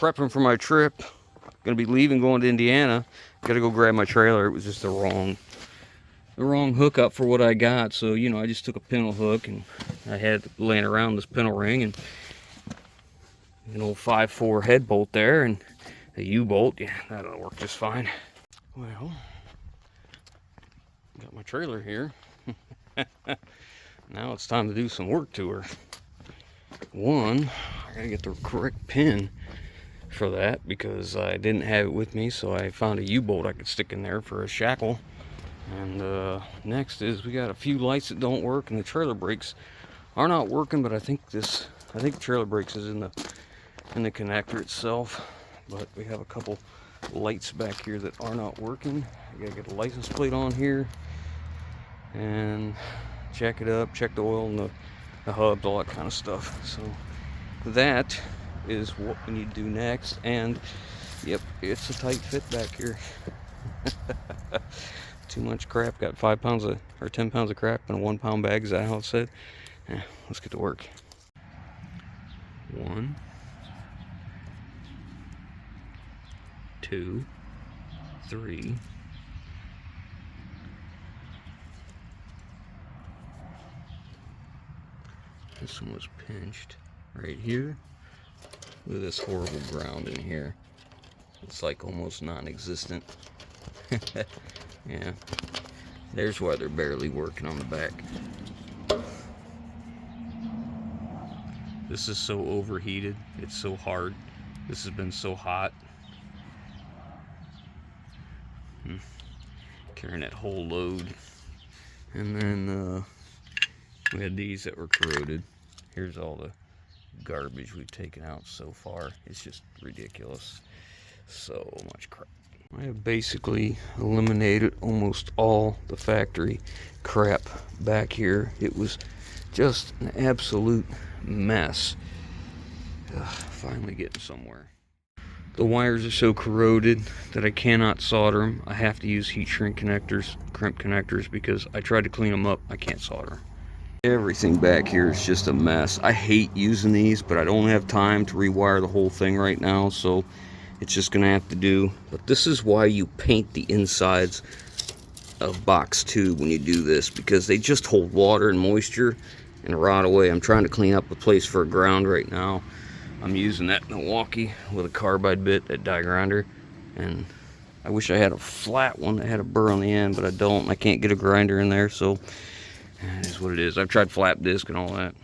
prepping for my trip. Gonna be leaving, going to Indiana. Gotta go grab my trailer. It was just the wrong hookup for what I got. So, you know, I just took a pintle hook and I had laying around this pintle ring and an old 5/4 head bolt there and a U-bolt. Yeah, that'll work just fine. Well, got my trailer here. Now it's time to do some work to her. One, I gotta get the correct pin for that because I didn't have it with me, so I found a U-bolt I could stick in there for a shackle. And next is we got a few lights that don't work, and the trailer brakes are not working, but I think the trailer brakes is in the connector itself. But we have a couple lights back here that are not working. I gotta get the license plate on here and check it up, check the oil and the hubs, all that kind of stuff. So that is what we need to do next. And yep, it's a tight fit back here. Too much crap. Got 5 pounds of, or 10 pounds of crap in a 1 pound bag. Is that how it said? Yeah, let's get to work. 1, 2, 3. This one was pinched right here. Look at this horrible ground in here. It's like almost non-existent. Yeah, there's why they're barely working on the back. This is so overheated. It's so hard. This has been so hot. Carrying that whole load. And then we had these that were corroded. Here's all the garbage we've taken out so far. It's just ridiculous. So much crap. I have basically eliminated almost all the factory crap back here. It was just an absolute mess. Finally getting somewhere. The wires are so corroded that I cannot solder them. I have to use heat shrink connectors, crimp connectors, because I tried to clean them up. I can't solder. Everything back here is just a mess. I hate using these, but I don't have time to rewire the whole thing right now, so it's just gonna have to do. But this is why you paint the insides of box tube when you do this, because they just hold water and moisture and rot away. I'm trying to clean up a place for a ground right now. I'm using that Milwaukee with a carbide bit, that die grinder, and I wish I had a flat one that had a burr on the end, but I don't. I can't get a grinder in there, so it is what it is. I've tried flap disc and all that.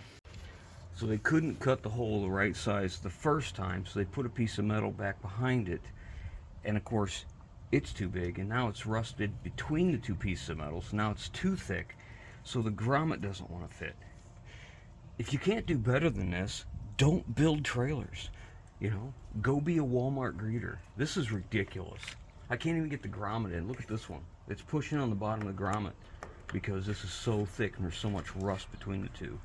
So they couldn't cut the hole the right size the first time, so they put a piece of metal back behind it, and of course it's too big, and now it's rusted between the two pieces of metal, so now it's too thick, so the grommet doesn't want to fit. If you can't do better than this, don't build trailers. You know, go be a Walmart greeter. This is ridiculous. I can't even get the grommet in. Look at this one. It's pushing on the bottom of the grommet because this is so thick and there's so much rust between the two.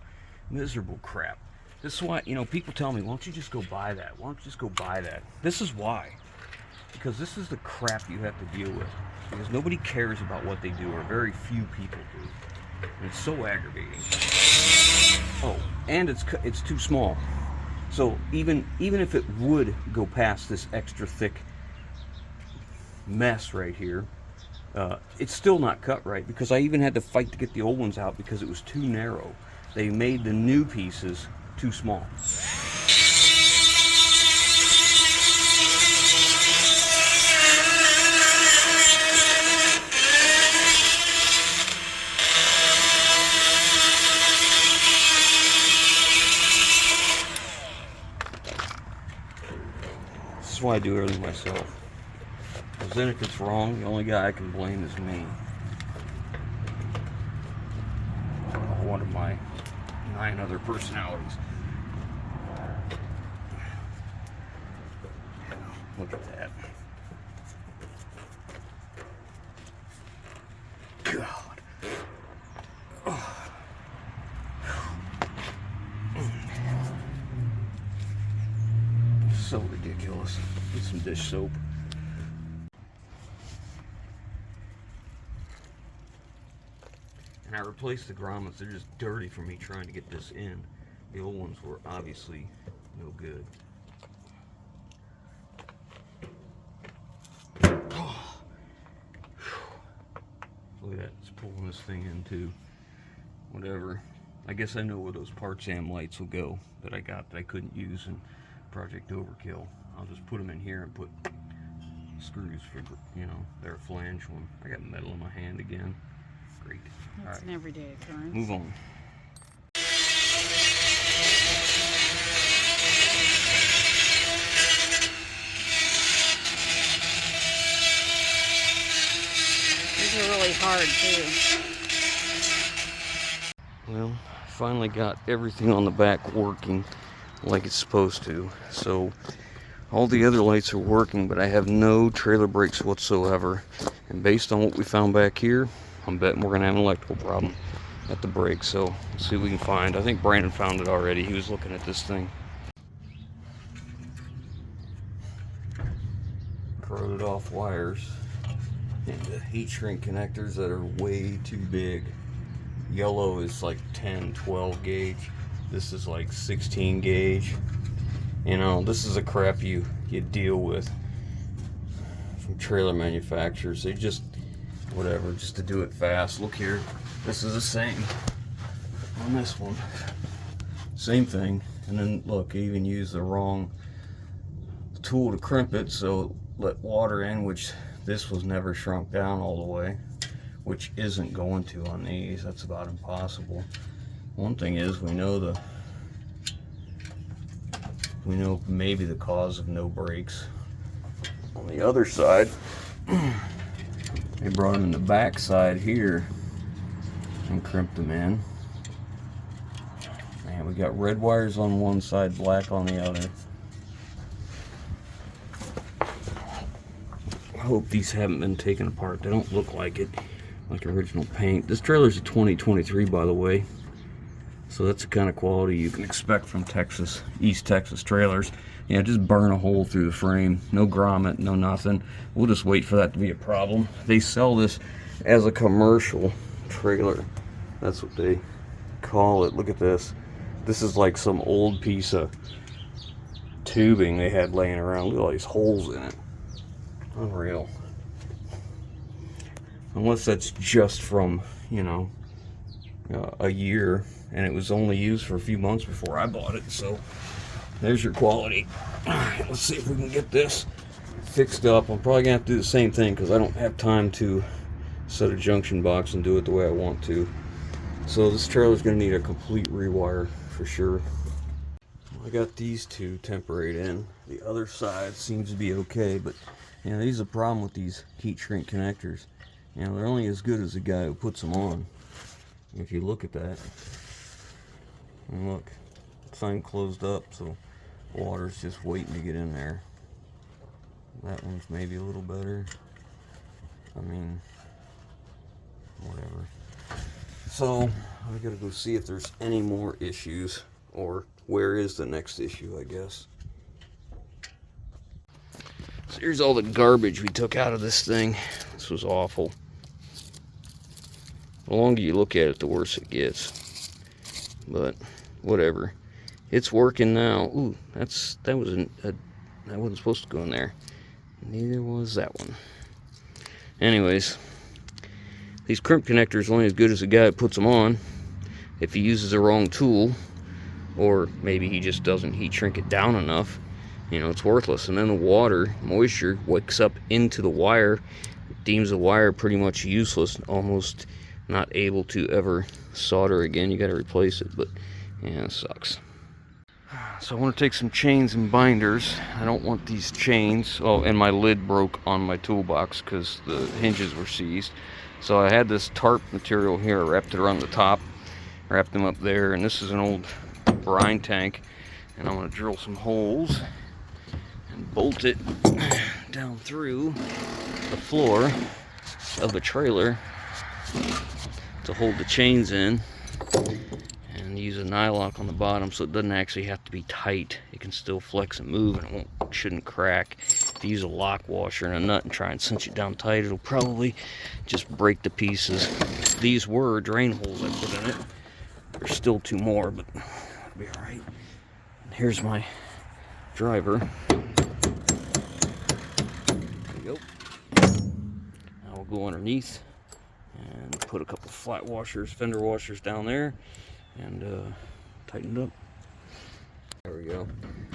Miserable crap. This is why, you know, people tell me, why don't you just go buy that? Why don't you just go buy that? This is why. Because this is the crap you have to deal with. Because nobody cares about what they do, or very few people do. And it's so aggravating. Oh, and it's too small. So even if it would go past this extra thick mess right here, it's still not cut right, because I even had to fight to get the old ones out because it was too narrow. They made the new pieces too small. This is why I do everything myself. Because then if it's wrong, the only guy I can blame is me. One of my 9 other personalities. Look at that. God. Oh. So ridiculous. Get some dish soap. And I replaced the grommets. They're just dirty for me trying to get this in. The old ones were obviously no good. pulling this thing into whatever. I guess I know where those parts am lights will go that I got that I couldn't use in Project Overkill. I'll just put them in here and put screws for, you know, their flange one. I got metal in my hand again. Great. That's an everyday occurrence. Move on. These are really hard too. Well, I finally got everything on the back working like it's supposed to. So all the other lights are working, but I have no trailer brakes whatsoever. And based on what we found back here, I'm betting we're gonna have an electrical problem at the brakes. So let's see what we can find. I think Brandon found it already. He was looking at this thing. Corroded off wires and the heat shrink connectors that are way too big. Yellow is like 10, 12 gauge. This is like 16 gauge. You know, this is a crap you deal with from trailer manufacturers. They just, whatever, just to do it fast. Look here, this is the same on this one. Same thing. And then look, I even used the wrong tool to crimp it, so let water in, which this was never shrunk down all the way, which isn't going to on these. That's about impossible. One thing is, we know maybe the cause of no brakes. On the other side, they brought them in the back side here and crimped them in. And we got red wires on one side, black on the other. I hope these haven't been taken apart. They don't look like it, like original paint. This trailer's a 2023, by the way. So that's the kind of quality you can expect from Texas, East Texas trailers. Yeah, just burn a hole through the frame. No grommet, no nothing. We'll just wait for that to be a problem. They sell this as a commercial trailer. That's what they call it. Look at this. This is like some old piece of tubing they had laying around. Look at all these holes in it. Unreal. Unless that's just from, you know, a year, and it was only used for a few months before I bought it. So there's your quality. Alright, let's see if we can get this fixed up. I'm probably gonna have to do the same thing because I don't have time to set a junction box and do it the way I want to. So this trailer's gonna need a complete rewire for sure. I got these two temporaried in. The other side seems to be okay, but you know, these are the problem with these heat shrink connectors. You know, they're only as good as the guy who puts them on. If you look at that, and look, sign closed up, so water's just waiting to get in there. That one's maybe a little better. I mean, whatever. So I gotta go see if there's any more issues, or where is the next issue, I guess. So here's all the garbage we took out of this thing. This was awful. The longer you look at it, the worse it gets. But whatever. It's working now. Ooh, that wasn't supposed to go in there. Neither was that one. Anyways, these crimp connectors are only as good as the guy who puts them on. If he uses the wrong tool, or maybe he just doesn't heat shrink it down enough, you know, it's worthless. And then the water, moisture, wicks up into the wire, deems the wire pretty much useless, almost not able to ever solder again. You got to replace it, but yeah, it sucks. So I want to take some chains and binders. I don't want these chains. Oh, and my lid broke on my toolbox because the hinges were seized. So I had this tarp material here. I wrapped it around the top, wrapped them up there, and this is an old brine tank. And I'm going to drill some holes and bolt it down through the floor of the trailer to hold the chains in, and use a nylock on the bottom so it doesn't actually have to be tight. It can still flex and move, and it shouldn't crack. If you use a lock washer and a nut and try and cinch it down tight, it'll probably just break to pieces. These were drain holes I put in it. There's still two more, but it'll be alright. Here's my driver. There we go. Now we'll go underneath and put a couple flat washers, fender washers down there, and tighten it up. There we go.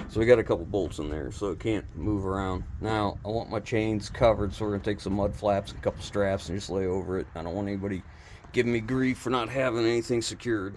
So we got a couple bolts in there so it can't move around. Now I want my chains covered, so we're gonna take some mud flaps and a couple straps and just lay over it. I don't want anybody giving me grief for not having anything secured.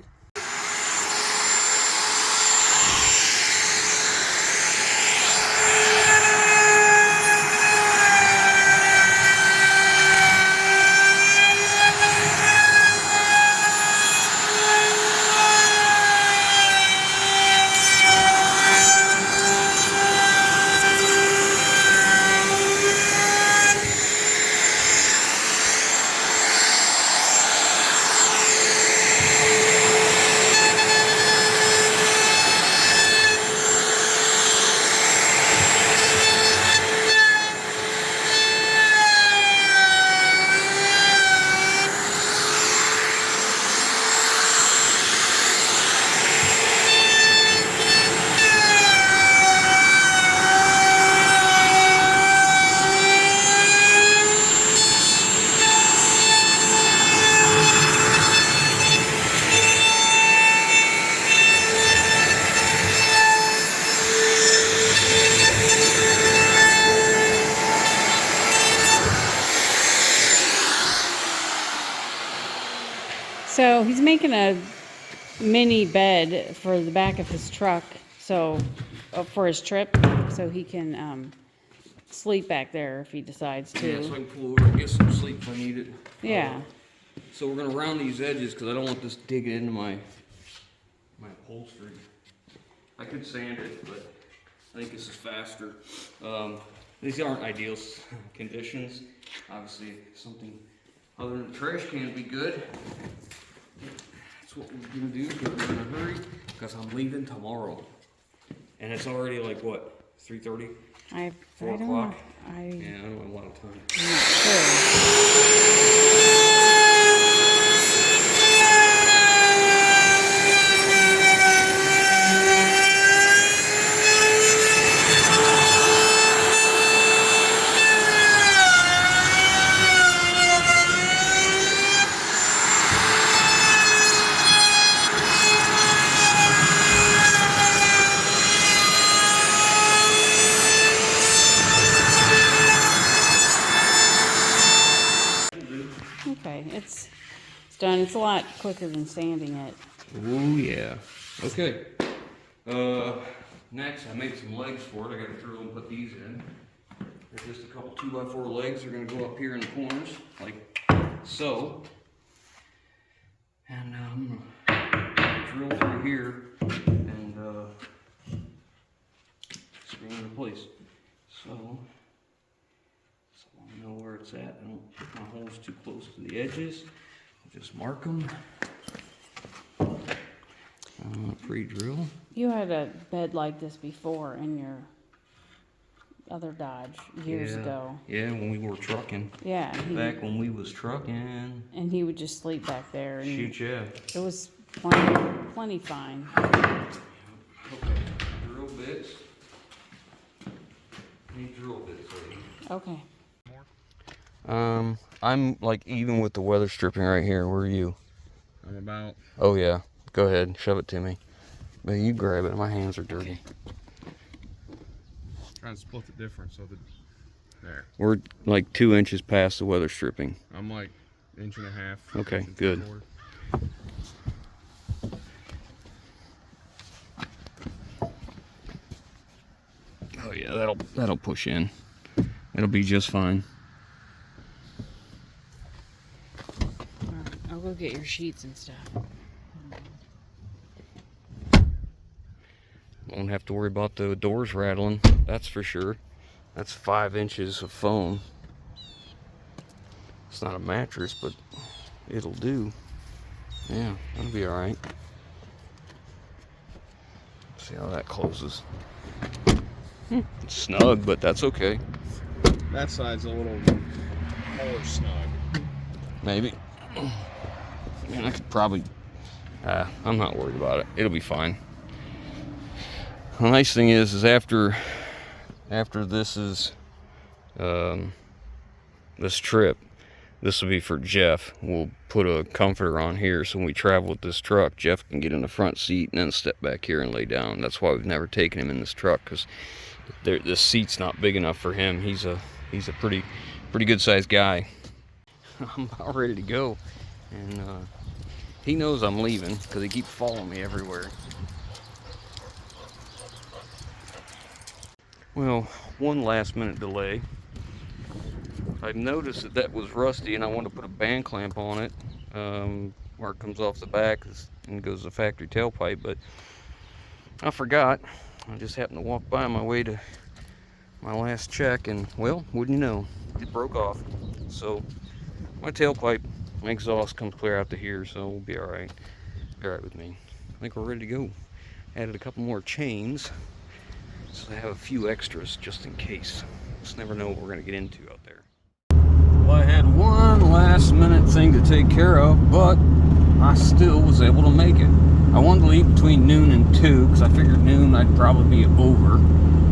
So he's making a mini bed for the back of his truck, so for his trip, so he can sleep back there if he decides to. Yeah, so I can pull over and get some sleep if I need it. Yeah. So we're gonna round these edges because I don't want this digging into my upholstery. I could sand it, but I think this is faster. These aren't ideal conditions. Obviously, something other than a trash can would be good. That's what we're gonna do because we're in a hurry because I'm leaving tomorrow. And it's already like what, 3:30? 4 don't o'clock? know. Yeah, I don't have a lot of time. I'm not sure. Okay, it's done. It's a lot quicker than sanding it. Oh yeah. Okay. Next I made some legs for it. I gotta drill and put these in. There's just a couple 2x4 legs. They're gonna go up here in the corners, like so. And I'm gonna drill through here and screw it into place. So I know where it's at. I don't put my holes too close to the edges. I'll just mark them. Pre-drill. You had a bed like this before in your other Dodge years ago. Yeah, when we were trucking. Yeah. Back when we was trucking. And he would just sleep back there. And Shoot, yeah. it was plenty fine. Okay, drill bits. Need drill bits, lady. Okay. I'm like even with the weather stripping right here. Where are you? I'm about. Oh yeah. Go ahead, shove it to me. But you grab it. My hands are dirty. Trying to split the difference so that there. We're like 2 inches past the weather stripping. I'm like 1.5 inches. Okay, 1.75 good. inches. Oh yeah, that'll push in. It'll be just fine. All right, I'll go get your sheets and stuff. Won't have to worry about the doors rattling, that's for sure. That's 5 inches of foam. It's not a mattress, but it'll do. Yeah, that'll be alright. See how that closes. It's snug, but that's okay. That side's a little more snug. Maybe. Man, I could probably... I'm not worried about it. It'll be fine. The nice thing is after this is this trip, This will be for Jeff. We'll put a comforter on here so when we travel with this truck, Jeff can get in the front seat and then step back here and lay down. That's why we've never taken him in this truck, because this seat's not big enough for him. He's a pretty good sized guy. I'm about ready to go, and he knows I'm leaving because he keeps following me everywhere. Well, one last minute delay. I noticed that was rusty and I wanted to put a band clamp on it where it comes off the back and goes to the factory tailpipe, but I forgot. I just happened to walk by on my way to my last check, and well, wouldn't you know, it broke off. So my tailpipe, my exhaust comes clear out to here, so we'll be alright. Be alright with me. I think we're ready to go. Added a couple more chains, so I have a few extras just in case. Just never know what we're gonna get into out there. Well, I had one last minute thing to take care of, but I still was able to make it. I wanted to leave between noon and 2 because I figured noon I'd probably be over.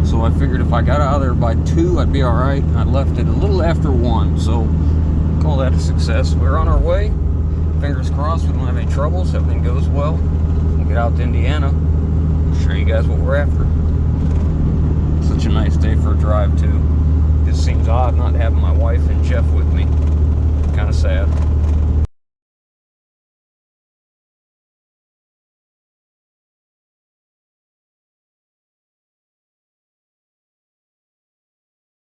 So I figured if I got out of there by 2, I'd be alright. I left it a little after 1, so call that a success. We're on our way. Fingers crossed we don't have any troubles. Everything goes well. We'll get out to Indiana. I'll show you guys what we're after. Such a nice day for a drive, too. It seems odd not having my wife and Jeff with me.